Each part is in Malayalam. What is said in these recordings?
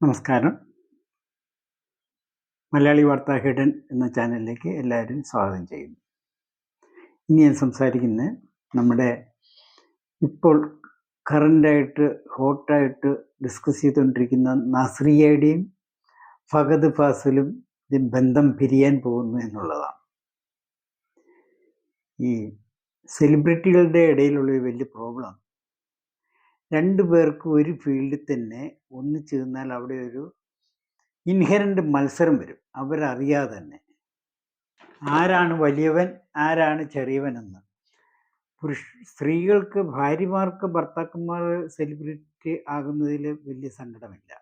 നമസ്കാരം. മലയാളി വാർത്താ ഹിഡൻ എന്ന ചാനലിലേക്ക് എല്ലാവരും സ്വാഗതം ചെയ്യുന്നു. ഇനി ഞാൻ സംസാരിക്കുന്നത് നമ്മുടെ ഇപ്പോൾ കറൻ്റായിട്ട് ഹോട്ടായിട്ട് ഡിസ്കസ് ചെയ്തുകൊണ്ടിരിക്കുന്ന നസ്രിയയുടെയും ഫഹദ് ഫാസിലും ബന്ധം പിരിയാൻ പോകുന്നു എന്നുള്ളതാണ്. ഈ സെലിബ്രിറ്റികളുടെ ഇടയിലുള്ള ഒരു വലിയ പ്രോബ്ലം, രണ്ടു പേർക്ക് ഒരു ഫീൽഡിൽ തന്നെ ഒന്നിച്ചു നിന്നാൽ അവിടെ ഒരു ഇൻഹെറൻ്റ് മത്സരം വരും. അവരറിയാതെ തന്നെ ആരാണ് വലിയവൻ ആരാണ് ചെറിയവനെന്ന്. സ്ത്രീകൾക്ക് ഭാര്യമാർക്ക് ഭർത്താക്കന്മാർ സെലിബ്രിറ്റി ആകുന്നതിൽ വലിയ സങ്കടമില്ല.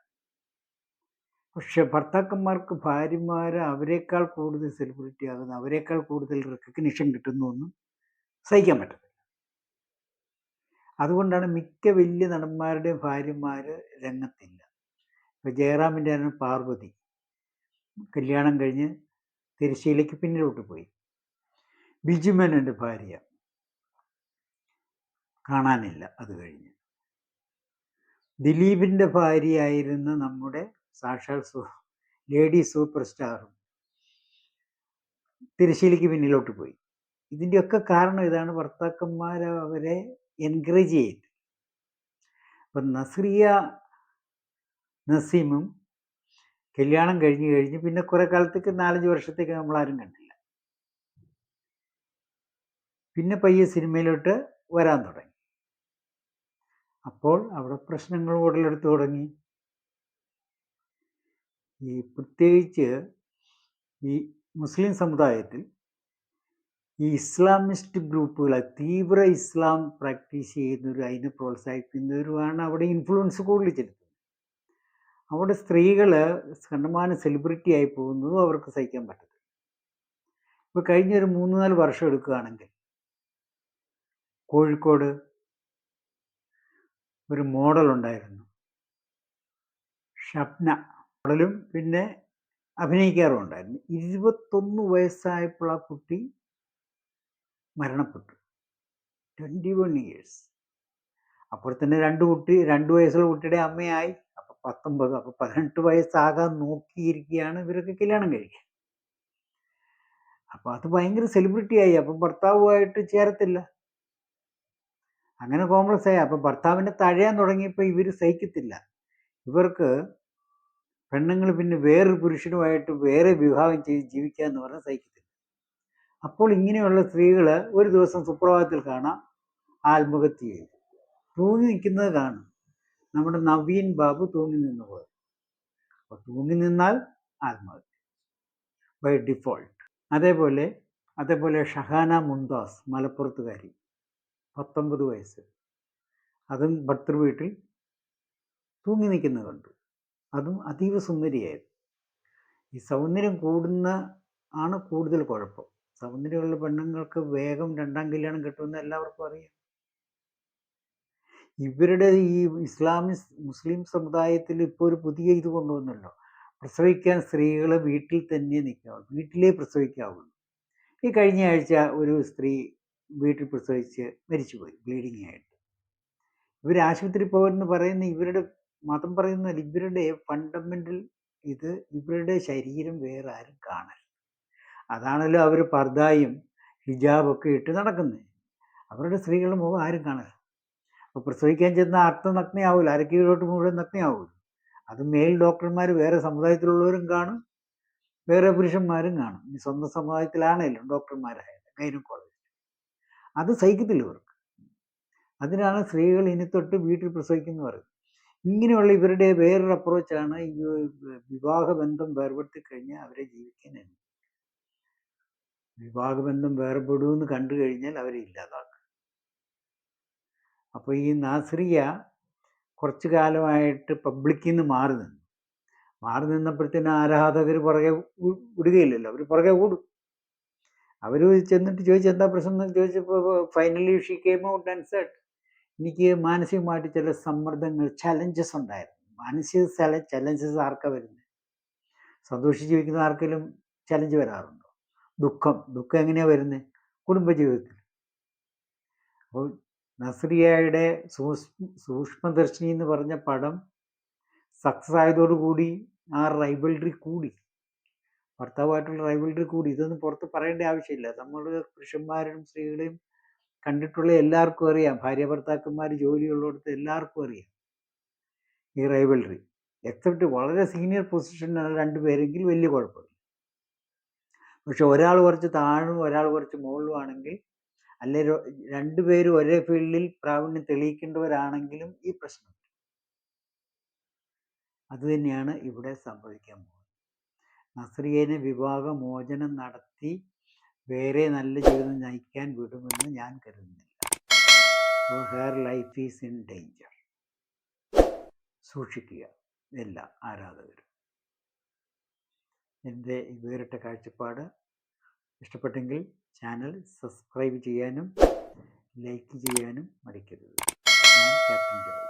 പക്ഷെ ഭർത്താക്കന്മാർക്ക് ഭാര്യമാർ അവരെക്കാൾ കൂടുതൽ സെലിബ്രിറ്റി ആകുന്നു, അവരെക്കാൾ കൂടുതൽ റെക്കഗ്നിഷൻ കിട്ടുന്നു എന്നും സഹിക്കാൻ പറ്റത്തില്ല. അതുകൊണ്ടാണ് മിക്ക വലിയ നടന്മാരുടെയും ഭാര്യമാർ രംഗത്തില്ല. ഇപ്പോൾ ജയറാമിൻ്റെ ആണ് പാർവതി, കല്യാണം കഴിഞ്ഞ് തിരശ്ശീലയ്ക്ക് പിന്നിലോട്ട് പോയി. ബിജുമേനോൻ്റെ ഭാര്യ കാണാനില്ല. അത് കഴിഞ്ഞ് ദിലീപിൻ്റെ ഭാര്യയായിരുന്ന നമ്മുടെ സാക്ഷാൽ ലേഡി സൂപ്പർ സ്റ്റാറും തിരശ്ശീലയ്ക്ക് പിന്നിലോട്ട് പോയി. ഇതിൻ്റെയൊക്കെ കാരണം ഇതാണ്, ഭർത്താക്കന്മാർ അവരെ എൻകറേജ് ചെയ്ത്. അപ്പം നസ്രിയ നസീമും കല്യാണം കഴിഞ്ഞ് പിന്നെ കുറെ കാലത്തേക്ക് 4-5 വർഷത്തേക്ക് നമ്മളാരും കണ്ടില്ല. പിന്നെ പയ്യെ സിനിമയിലോട്ട് വരാൻ തുടങ്ങി. അപ്പോൾ അവിടെ പ്രശ്നങ്ങൾ ഉടലെടുത്ത് തുടങ്ങി. ഈ പ്രത്യേകിച്ച് ഈ മുസ്ലിം സമുദായത്തിൽ ഈ ഇസ്ലാമിസ്റ്റ് ഗ്രൂപ്പുകൾ, തീവ്ര ഇസ്ലാം പ്രാക്ടീസ് ചെയ്യുന്നവരും അതിനെ പ്രോത്സാഹിപ്പിക്കുന്നവരുമാണ് അവിടെ ഇൻഫ്ലുവൻസ് കൂടുതൽ ചെലുത്തുന്നത്. അവിടെ സ്ത്രീകൾ കണ്ടമാനം സെലിബ്രിറ്റി ആയി പോകുന്നതും അവർക്ക് സഹിക്കാൻ പറ്റത്തില്ല. ഇപ്പോൾ കഴിഞ്ഞൊരു 3-4 വർഷം എടുക്കുകയാണെങ്കിൽ കോഴിക്കോട് ഒരു മോഡൽ ഉണ്ടായിരുന്നു, ഷബ്ന. മോഡലും പിന്നെ അഭിനയിക്കാറും ഉണ്ടായിരുന്നു. 21 വയസ്സായപ്പോൾ ആ കുട്ടി മരണപ്പെട്ടു. 21 years. അപ്പോൾ തന്നെ 2 വയസ്സുള്ള കുട്ടിയുടെ അമ്മയായി. അപ്പോൾ 19, അപ്പോൾ 18 വയസ്സാകാൻ നോക്കിയിരിക്കുകയാണ് ഇവരൊക്കെ കല്യാണം കഴിക്കുക. അപ്പോൾ അത് ഭയങ്കര സെലിബ്രിറ്റി ആയി. അപ്പം ഭർത്താവുമായിട്ട് ചേരത്തില്ല, അങ്ങനെ കോംപ്ലക്സ് ആയി. അപ്പം ഭർത്താവിനെ തഴയാൻ തുടങ്ങിയപ്പോൾ ഇവർ സഹിക്കത്തില്ല. ഇവർക്ക് പെണ്ണുങ്ങൾ പിന്നെ വേറൊരു പുരുഷനുമായിട്ട് വേറെ വിവാഹം ചെയ്ത് ജീവിക്കുക എന്ന് പറഞ്ഞാൽ സഹിക്കത്തില്ല. അപ്പോൾ ഇങ്ങനെയുള്ള സ്ത്രീകൾ ഒരു ദിവസം സുപ്രഭാതത്തിൽ കാണാം ആത്മഹത്യ ചെയ്തു, തൂങ്ങി നിൽക്കുന്നത് കാണും. നമ്മുടെ നവീൻ ബാബു തൂങ്ങി നിന്നു പോയത്. അപ്പോൾ തൂങ്ങി നിന്നാൽ ആത്മഹത്യ ബൈ ഡിഫോൾട്ട്. അതേപോലെ ഷഹാന മുംതാസ്, മലപ്പുറത്തുകാരി, 19 വയസ്സ്, അതും ഭർത്തൃ വീട്ടിൽ തൂങ്ങി നിൽക്കുന്നത് കണ്ടു. അതും അതീവ സുന്ദരിയായിരുന്നു. ഈ സൗന്ദര്യം ആണ് കൂടുതൽ കുഴപ്പം. സൗന്ദര്യമുള്ള പെണ്ണുങ്ങൾക്ക് വേഗം 2ാം കല്യാണം കിട്ടുമെന്ന് എല്ലാവർക്കും അറിയാം. ഇവരുടെ ഈ മുസ്ലിം സമുദായത്തിൽ ഇപ്പോൾ ഒരു പുതിയ ഇത് കൊണ്ടുവന്നല്ലോ, പ്രസവിക്കാൻ സ്ത്രീകൾ വീട്ടിൽ തന്നെ നിൽക്കാവുള്ളൂ, വീട്ടിലേ പ്രസവിക്കാവുള്ളൂ. ഈ കഴിഞ്ഞ ആഴ്ച ഒരു സ്ത്രീ വീട്ടിൽ പ്രസവിച്ച് മരിച്ചുപോയി, ബ്ലീഡിങ് ആയിട്ട്. ഇവർ ആശുപത്രി പോകുമെന്ന് പറയുന്ന ഇവരുടെ മതം പറയുന്നില്ല. ഇവരുടെ ഫണ്ടമെൻ്റൽ ഇത്, ഇവരുടെ ശരീരം വേറെ ആരും കാണരുത്. അതാണല്ലോ അവർ പർദ്ദയും ഹിജാബൊക്കെ ഇട്ട് നടക്കുന്നത്. അവരുടെ സ്ത്രീകളുടെ മുഖം ആരും കാണരുത്. അപ്പോൾ പ്രസവിക്കാൻ ചെന്ന അർത്ഥനഗ്നയാവില്ല, അരക്കീഴോട്ട് മുഴുവൻ നഗ്നയാവില്ല. അത് മെയിൽ ഡോക്ടർമാർ വേറെ സമുദായത്തിലുള്ളവരും കാണും, വേറെ പുരുഷന്മാരും കാണും. ഈ സ്വന്തം സമുദായത്തിലാണല്ലോ ഡോക്ടർമാരായാലും ഗൈനക്കോളജിസ്റ്റ്. അത് സഹിക്കത്തില്ല ഇവർക്ക്. അതിനാണ് സ്ത്രീകൾ ഇനി തൊട്ട് വീട്ടിൽ പ്രസവിക്കുന്നു പറയുന്നത്. ഇങ്ങനെയുള്ള ഇവരുടെ വേറൊരു അപ്രോച്ചാണ് ഈ വിവാഹബന്ധം വേർപെടുത്തി കഴിഞ്ഞാൽ അവരെ ജീവിക്കാൻ. വിവാഹബന്ധം വേർപെടുമെന്ന് കണ്ടു കഴിഞ്ഞാൽ അവരെ ഇല്ലാതാക്കും. അപ്പോൾ ഈ നാസ്രിയ കുറച്ചു കാലമായിട്ട് പബ്ലിക്കിൽ നിന്ന് മാറി നിന്നപ്പോഴത്തേന് ആരാധകർ പുറകെ വിടുകയില്ലല്ലോ, അവർ പുറകെ ഓടും. അവർ ചെന്നിട്ട് ചോദിച്ചു എന്താ പ്രശ്നം എന്ന് ചോദിച്ചപ്പോൾ finally she came out and said, എനിക്ക് മാനസികമായിട്ട് ചില സമ്മർദ്ദങ്ങൾ, ചലഞ്ചസ് ഉണ്ടായിരുന്നു. മാനസിക ചലഞ്ചസ് ആർക്കാ വരുന്നത്? സന്തോഷിച്ച് ജീവിക്കുന്ന ആർക്കെങ്കിലും ചലഞ്ച് വരാറുണ്ടോ? ദുഃഖം എങ്ങനെയാ വരുന്നത്? കുടുംബജീവിതത്തിൽ. അപ്പോൾ നസ്രിയയുടെ സൂക്ഷ്മദർശിനി എന്ന് പറഞ്ഞ പടം സക്സസ് ആയതോടുകൂടി ആ റൈവൽറി കൂടി, ഭർത്താവായിട്ടുള്ള റൈവൽറി കൂടി. ഇതൊന്നും പുറത്ത് പറയേണ്ട ആവശ്യമില്ല. നമ്മൾ പുരുഷന്മാരും സ്ത്രീകളെയും കണ്ടിട്ടുള്ള എല്ലാവർക്കും അറിയാം, ഭാര്യ ഭർത്താക്കന്മാർ ജോലിയുള്ളിടത്ത് എല്ലാവർക്കും അറിയാം ഈ റൈവൽറി. എക്സെപ്റ്റ് വളരെ സീനിയർ പൊസിഷനിലാണ് രണ്ടുപേരെങ്കിൽ വലിയ കുഴപ്പമില്ല. പക്ഷെ ഒരാൾ കുറച്ച് താഴും ഒരാൾ കുറച്ച് മുകളിലും ആണെങ്കിൽ, അല്ലെ രണ്ടുപേരും ഒരേ ഫീൽഡിൽ പ്രാവീണ്യം തെളിയിക്കേണ്ടവരാണെങ്കിലും ഈ പ്രശ്നം. അതുതന്നെയാണ് ഇവിടെ സംഭവിക്കാൻ പോകുന്നത്. നസ്രിയനെ വിവാഹമോചനം നടത്തി വേറെ നല്ല ജീവിതം നയിക്കാൻ വിടുമെന്ന് ഞാൻ കരുതുന്നില്ല. So hair life is in danger. സൂക്ഷിക്കുക എല്ലാ ആരാധകരും. എൻ്റെ വേറിട്ട കാഴ്ചപ്പാട് ഇഷ്ടപ്പെട്ടെങ്കിൽ ചാനൽ സബ്സ്ക്രൈബ് ചെയ്യാനും ലൈക്ക് ചെയ്യാനും മടിക്കരുത്. ഞാൻ ക്യാപ്റ്റൻ ജോയ്.